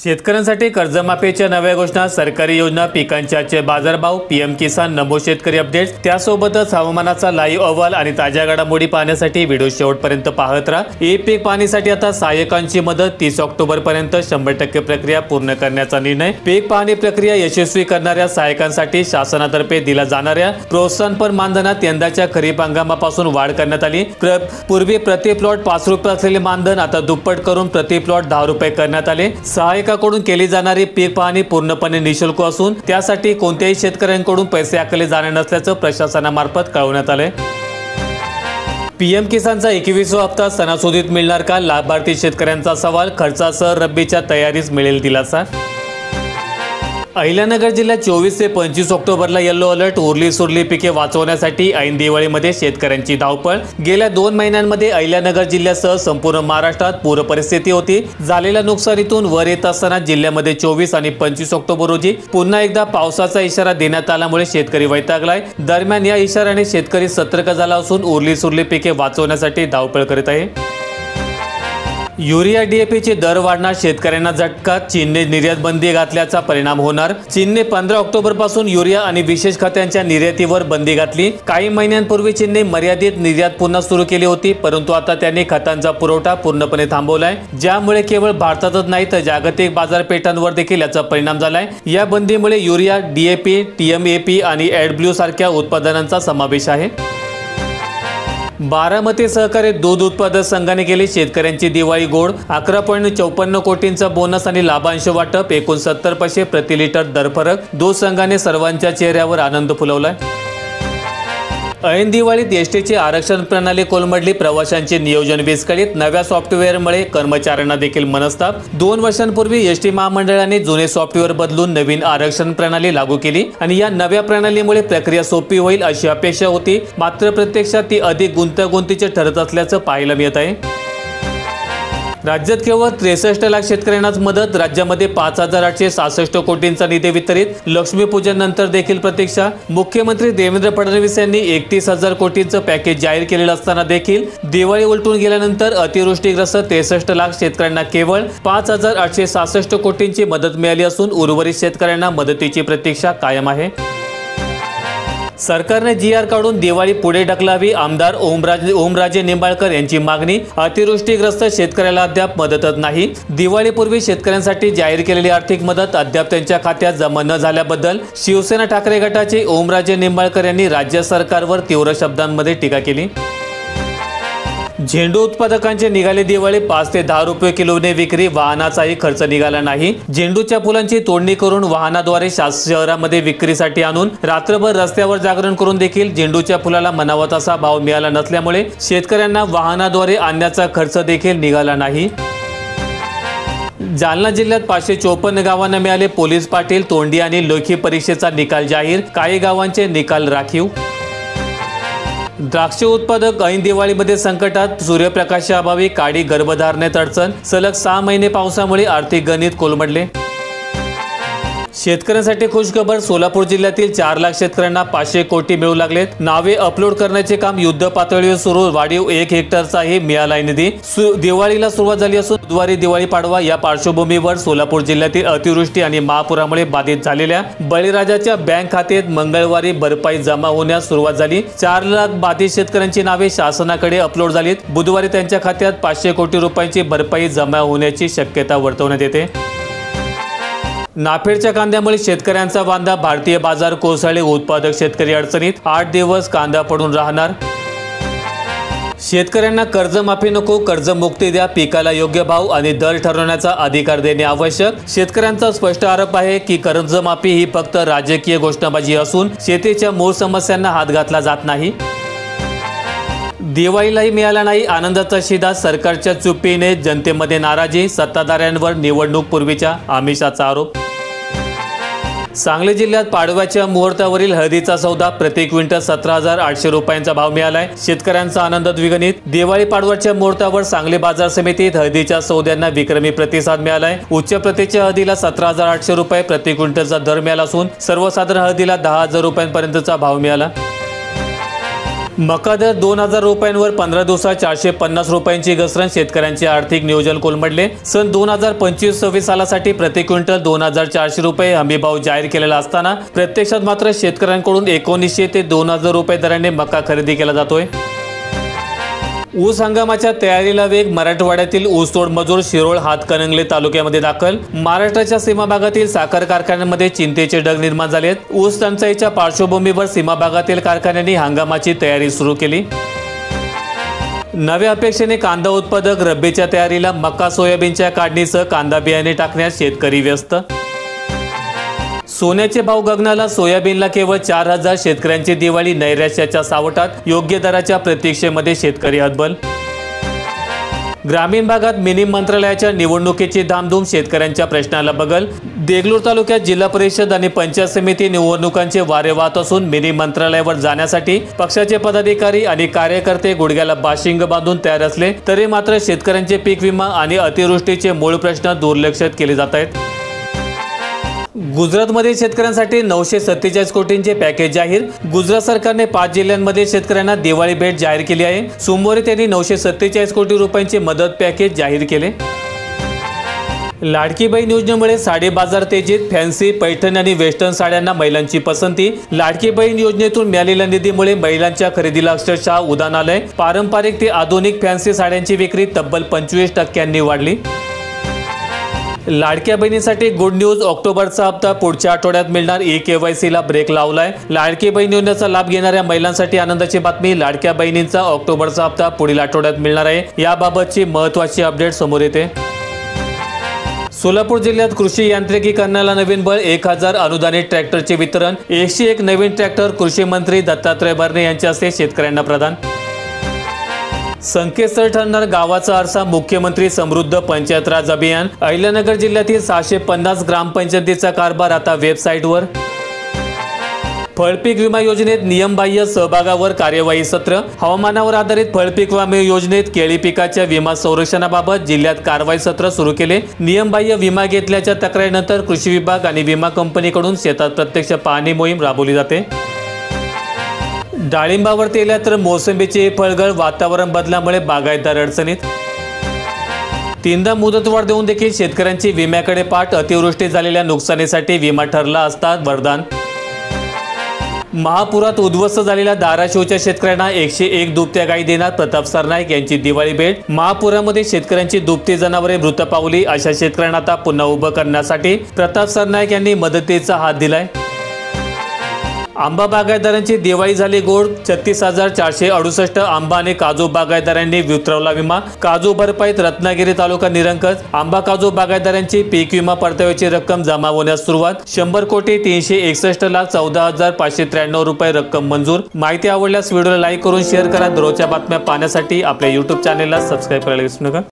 शेतकऱ्यांसाठी कर्जमाफीच्या नव्या घोषणा, सरकारी योजना, पिकांचे आजचे बाजारभाव, पीएम किसान, नमो शेतकरी अपडेट्स, त्यासोबतच हवामानाचा लाईव्ह अहवाल आणि ताज्या घडामोडी पाहण्यासाठी व्हिडिओ शेवटपर्यंत पाहत राहा। ई पीक पाहणीसाठी आता सहाय्यकांची मदत 30 ऑक्टोबर पर्यंत 100% प्रक्रिया पूर्ण करण्याचा निर्णय। पीक पाहणी प्रक्रिया यशस्वी करणाऱ्या सहाय्यकांसाठी शासनातर्फे दिला जाणाऱ्या प्रोत्साहनपर मानधनात यंदाच्या खरीप हंगामापासून वाढ करण्यात आली। पूर्वी प्रति प्लॉट 5 रुपये असलेले मानधन आता दुप्पट करून प्रति प्लॉट 10 रुपये करण्यात आले। सहाय्यकाकडून केली जाणारी पीक पाहणी पूर्णपणे निशुल्क असून त्यासाठी कोणत्याही शेतकऱ्यांकडून पैसे आकारले जाणार नसल्याचं प्रशासनामार्फत कळवण्यात आले। पीएम किसानचा 21वा हप्ता सणासुदीत मिळणार का? लाभार्थी शेतकऱ्यांचा सवाल। खर्चासह रब्बीच्या तयारीस मिळेल दिलासा। अहिल्यानगर जिल्ह्यात 24 ते 25 ऑक्टोबरला येलो अलर्ट। उरली सुरली पिके वाचवण्यासाठी ऐन दिवाळीमध्ये शेतकऱ्यांची धावपळ। गेल्या 2 महिन्यांमध्ये अहिल्यानगर जिल्ह्यासह संपूर्ण महाराष्ट्रात पूर परिस्थिती होती। झालेल्या नुकसानीतून वर येत असताना जिल्ह्यामध्ये 24 आणि 25 ऑक्टोबर रोजी पुन्हा एकदा पावसाचा इशारा देण्यात आल्यामुळे शेतकरी वैतागलाय। दरम्यान या इशाऱ्याने शेतकरी सतर्क झाला असून उरली सुरली पिके वाचवण्यासाठी धावपळ करीत आहे। युरिया डीएपीचे दर वाढणार, शेतकऱ्यांना झटका। चीनने निर्यात बंदी घातल्याचा परिणाम होणार। चीनने 15 ऑक्टोबर पासून युरिया आणि विशेष खतांच्या निर्यातीवर बंदी घातली। काही महिन्यांपूर्वी चीनने मर्यादित निर्यात पुन्हा सुरू केली होती, परंतु आता त्यांनी खतांचा पुरवठा पूर्णपणे थांबवलाय, ज्यामुळे केवळ भारतातच नाही तर जागतिक बाजारपेठांवर देखील याचा परिणाम झालाय। या बंदीमुळे युरिया, डीएपी, टीएमएपी आणि एडब्ल्यू सारख्या उत्पादनांचा समावेश आहे। बारामती सहकारी दूध उत्पादक संघाने केली शेतकऱ्यांची दिवाळी गोड। 11.54 कोटींचा बोनस आणि लाभांश वाटप, एकूण 70 पैसे प्रति लिटर दर फरक। दूध संघाने सर्वांच्या चेहऱ्यावर आनंद फुलवलाय। ऐन दिवाळीत एसटीची आरक्षण प्रणाली कोलमडली, प्रवाशांचे नियोजन विस्कळीत। नव्या सॉफ्टवेअरमुळे कर्मचाऱ्यांना देखील मनस्ताप। 2 वर्षांपूर्वी एसटी महामंडळाने जुने सॉफ्टवेअर बदलून नवीन आरक्षण प्रणाली लागू केली आणि या नव्या प्रणालीमुळे प्रक्रिया सोपी होईल अशी अपेक्षा होती, मात्र प्रत्यक्षात ती अधिक गुंतागुंतीची ठरत असल्याचं पाहायला मिळत आहे। राज्यात केवळ 63 लाख शेतकऱ्यांनाच मदत। राज्यामध्ये 5866 कोटींचा निधी वितरित। लक्ष्मीपूजन नंतर देखील प्रतीक्षा। मुख्यमंत्री देवेंद्र फडणवीस यांनी 31,000 कोटींचं पॅकेज जाहीर केलेलं असताना देखील दिवाळी उलटून गेल्यानंतर अतिवृष्टीग्रस्त 63 लाख शेतकऱ्यांना केवळ 5866 कोटींची मदत मिळाली असून उर्वरित शेतकऱ्यांना मदतीची प्रतीक्षा कायम आहे। सरकारने जीआर काढून दिवाळी पुढे ढकलावी, आमदार ओमराजे निंबाळकर यांची मागणी। अतिवृष्टीग्रस्त शेतकऱ्याला अद्याप मदतच नाही। दिवाळीपूर्वी शेतकऱ्यांसाठी जाहीर केलेली आर्थिक मदत अद्याप त्यांच्या खात्यात जमा न झाल्याबद्दल शिवसेना ठाकरे गटाचे ओमराजे निंबाळकर यांनी राज्य सरकारवर तीव्र शब्दांमध्ये टीका केली। झेंडू उत्पादकांचे निघाले दिवाळी, 5 ते 10 रुपये किलोने विक्री, वाहनाचाही खर्च निघाला नाही। झेंडूच्या फुलांची तोडणी करून वाहनाद्वारे शहरामध्ये विक्रीसाठी आणून रात्रभर रस्त्यावर जागरण करून देखील झेंडूच्या फुलाला म्हणावा तसा भाव मिळाला नसल्यामुळे शेतकऱ्यांना वाहनाद्वारे आणण्याचा खर्च देखील निघाला नाही। जालना जिल्ह्यात 554 गावांना मिळाले पोलीस पाटील, तोंडी आणि लेखी परीक्षेचा निकाल जाहीर, काही गावांचे निकाल राखीव। द्राक्ष उत्पादक ऐन दिवाळीमध्ये संकटात, सूर्यप्रकाशाअभावी काळी गर्भधारणेत अडचण, सलग 6 महिने पावसामुळे आर्थिक गणित कोलमडले। शेतकऱ्यांसाठी खुशखबर, सोलापूर जिल्ह्यातील 4 लाख शेतकऱ्यांना 500 कोटी मिळू लागलेत। नावे अपलोड करण्याचे काम युद्ध पातळीवर सुरू, वाढीव 1 हेक्टरचाही मिळालाय निधी। दिवाळीला सुरुवात झाली असून बुधवारी दिवाळी पाडवा, या पार्श्वभूमीवर सोलापूर जिल्ह्यातील अतिवृष्टी आणि महापुरामुळे बाधित झालेल्या बळीराजाच्या बँक खात्यात मंगळवारी भरपाई जमा होण्यास सुरुवात झाली। 4 लाख बाधित शेतकऱ्यांची नावे शासनाकडे अपलोड झालीत। बुधवारी त्यांच्या खात्यात 500 कोटी रुपयांची भरपाई जमा होण्याची शक्यता वर्तवण्यात येते। नाफेडच्या कांद्यामुळे शेतकऱ्यांचा वांदा, भारतीय बाजार कोसळले, उत्पादक शेतकरी अडचणीत, 8 दिवस कांदा पडून राहणार। शेतकऱ्यांना कर्जमाफी नको, कर्जमुक्ती द्या, पिकाला योग्य भाव आणि दर ठरवण्याचा अधिकार देणे आवश्यक। शेतकऱ्यांचा स्पष्ट आरोप आहे की कर्जमाफी ही फक्त राजकीय घोषणाबाजी असून शेतीच्या मूळ समस्यांना हात घातला जात नाही। दिवाळीलाही मिळाला नाही आनंदाचा शिधा, सरकारच्या चुप्पीने जनतेमध्ये नाराजी, सत्ताधाऱ्यांवर निवडणूक पूर्वीच्या आमिषाचा आरोप। सांगली जिल्ह्यात पाडव्याच्या मुहूर्तावरील हळदीचा सौदा, प्रति क्विंटल 17,800 रुपयांचा भाव मिळालाय। शेतकऱ्यांचा आनंद द्विगुणित। दिवाळी पाडव्याच्या मुहूर्तावर सांगली बाजार समितीत हळदीच्या सौद्यांना विक्रमी प्रतिसाद मिळालाय। उच्च प्रतीच्या हळदीला 17,800 रुपये प्रति क्विंटलचा दर मिळाला असून सर्वसाधारण हळदीला 10,000 रुपयांपर्यंतचा भाव मिळाला। मका दर 2000 रुपयांवर 15 दिवसात 450 रुपयांची घसरण, शेतकऱ्यांचे आर्थिक नियोजन कोलमडले। सन 2025-26 सालासाठी प्रति क्विंटल 2400 रुपये हमीभाव जाहीर केलेला असताना प्रत्यक्षात मात्र शेतकऱ्यांकडून 1900 ते 2000 रुपये दराने मका खरेदी केला जातोय। ऊस हंगामाच्या तयारीला वेग, मराठवाड्यातील ऊसतोड मजूर शिरोळ हातकणंगले तालुक्यामध्ये दाखल। महाराष्ट्राच्या सीमा भागातील साखर कारखान्यांमध्ये चिंतेचे ढग निर्माण झालेत। ऊस टंचाईच्या पार्श्वभूमीवर सीमा भागातील कारखान्यांनी हंगामाची तयारी सुरू केली। नव्या अपेक्षेने कांदा उत्पादक रब्बीच्या तयारीला, मका सोयाबीनच्या काढणीसह कांदा बियाणे टाकण्यास शेतकरी व्यस्त। सोन्याचे भाव गगनाला, सोयाबीनला केवळ 4000, शेतकऱ्यांची दिवाळी नैराश्याच्या सावटात, योग्य दराच्या प्रतीक्षेमध्ये शेतकरी हतबल। ग्रामीण भागात मिनी मंत्रालयाच्या निवडणुकीची धामधूम, शेतकऱ्यांच्या प्रश्नाला बगल। देगलूर तालुक्यात जिल्हा परिषद आणि पंचायत समिती निवडणुकांचे वारे वाहत असून मिनी मंत्रालयावर जाण्यासाठी पक्षाचे पदाधिकारी आणि कार्यकर्ते गुडघ्याला बाशिंग बांधून तयार असले तरी मात्र शेतकऱ्यांचे पीक विमा आणि अतिवृष्टीचे मूळ प्रश्न दुर्लक्षित केले जात आहेत। गुजरातमध्ये शेतकऱ्यांसाठी 947 कोटींचे पॅकेज जाहीर। गुजरात सरकारने 5 जिल्ह्यांमध्ये शेतकऱ्यांना दिवाळी भेट जाहीर केली आहे। सोमवारी त्यांनी 947 कोटी रुपयांचे मदत पॅकेज जाहीर केले। लाडकी बहीण योजनेमुळे साडी बाजार तेजीत, फॅन्सी, पैठण आणि वेस्टर्न साड्यांना महिलांची पसंती। लाडकी बहीण योजनेतून मिळालेल्या निधीमुळे महिलांच्या खरेदीला अक्षरशः उधाण आलंय। पारंपरिक ते आधुनिक फॅन्सी साड्यांची विक्री तब्बल 25% वाढली। लाडक्या बहिणीसाठी गुड न्यूज, ऑक्टोबरचा हप्ता पुढच्या आठवड्यात मिळणार। KYC ला ब्रेक लावलाय। लाडकी बहीण योजनेचा लाभ घेणाऱ्या महिलांसाठी आनंदाची बातमी, लाडक्या बहिणींचा ऑक्टोबरचा हप्ता पुढील आठवड्यात मिळणार आहे। याबाबतची महत्त्वाची अपडेट समोर येते। सोलापूर जिल्ह्यात कृषी यांत्रिकीकरणाला नवीन बळ, 1000 अनुदानित ट्रॅक्टरचे वितरण। 101 नवीन ट्रॅक्टर कृषी मंत्री दत्तात्रय भरणे यांच्या हस्ते शेतकऱ्यांना प्रदान। संकेतस्थळ ठरणार गावाचा आरसा, मुख्यमंत्री समृद्ध पंचायत राज अभियान। अहिल्यानगर जिल्ह्यातील 650 ग्रामपंचायतीचा कारभार आता वेबसाईटवर। फळपीक विमा योजनेत नियमबाह्य सहभागावर कार्यवाही सत्र। हवामानावर आधारित फळपीक विमा योजनेत केळी पिकाच्या विमा संरक्षणाबाबत जिल्ह्यात कारवाई सत्र सुरू केले। नियमबाह्य विमा घेतल्याच्या तक्रारीनंतर कृषी विभाग आणि विमा कंपनीकडून शेतात प्रत्यक्ष पाहणी मोहीम राबवली जाते। डाळिंबावर तेल्या तर मोसंबीची फळगळ, वातावरण बदलामुळे बागायतदार अडचणीत। 3दा मुदतवाढ देऊन देखील शेतकऱ्यांची विम्याकडे पाठ, अतिवृष्टी झालेल्या नुकसानीसाठी विमा ठरला असता वरदान। महापुरात उद्ध्वस्त झालेल्या धाराशिवच्या शेतकऱ्यांना 101 दुभत्या गायी देणार, प्रताप सरनाईक यांची दिवाळी भेट। महापुरामध्ये शेतकऱ्यांची दुभती जनावरे मृत पावली, अशा शेतकऱ्यांना आता पुन्हा उभं करण्यासाठी प्रताप सरनाईक यांनी मदतीचा हात दिलाय। आंबा बागायतदारांची दिवाळी झाली गोड, 36,468 आंबा आणि काजू बागायतदारांनी वितरवला विमा। काजू भरपाईत रत्नागिरी तालुका निरंकस। आंबा काजू बागायतदारांची पीक विमा परताव्याची रक्कम जमा होण्यास सुरुवात। 100,361,14,593 रुपये रक्कम मंजूर। माहिती आवडल्यास व्हिडिओला लाईक करून शेअर करा। दररोजच्या बातम्या पाहण्यासाठी आपल्या YouTube चॅनेलला सबस्क्राईब करायला विसरू नका।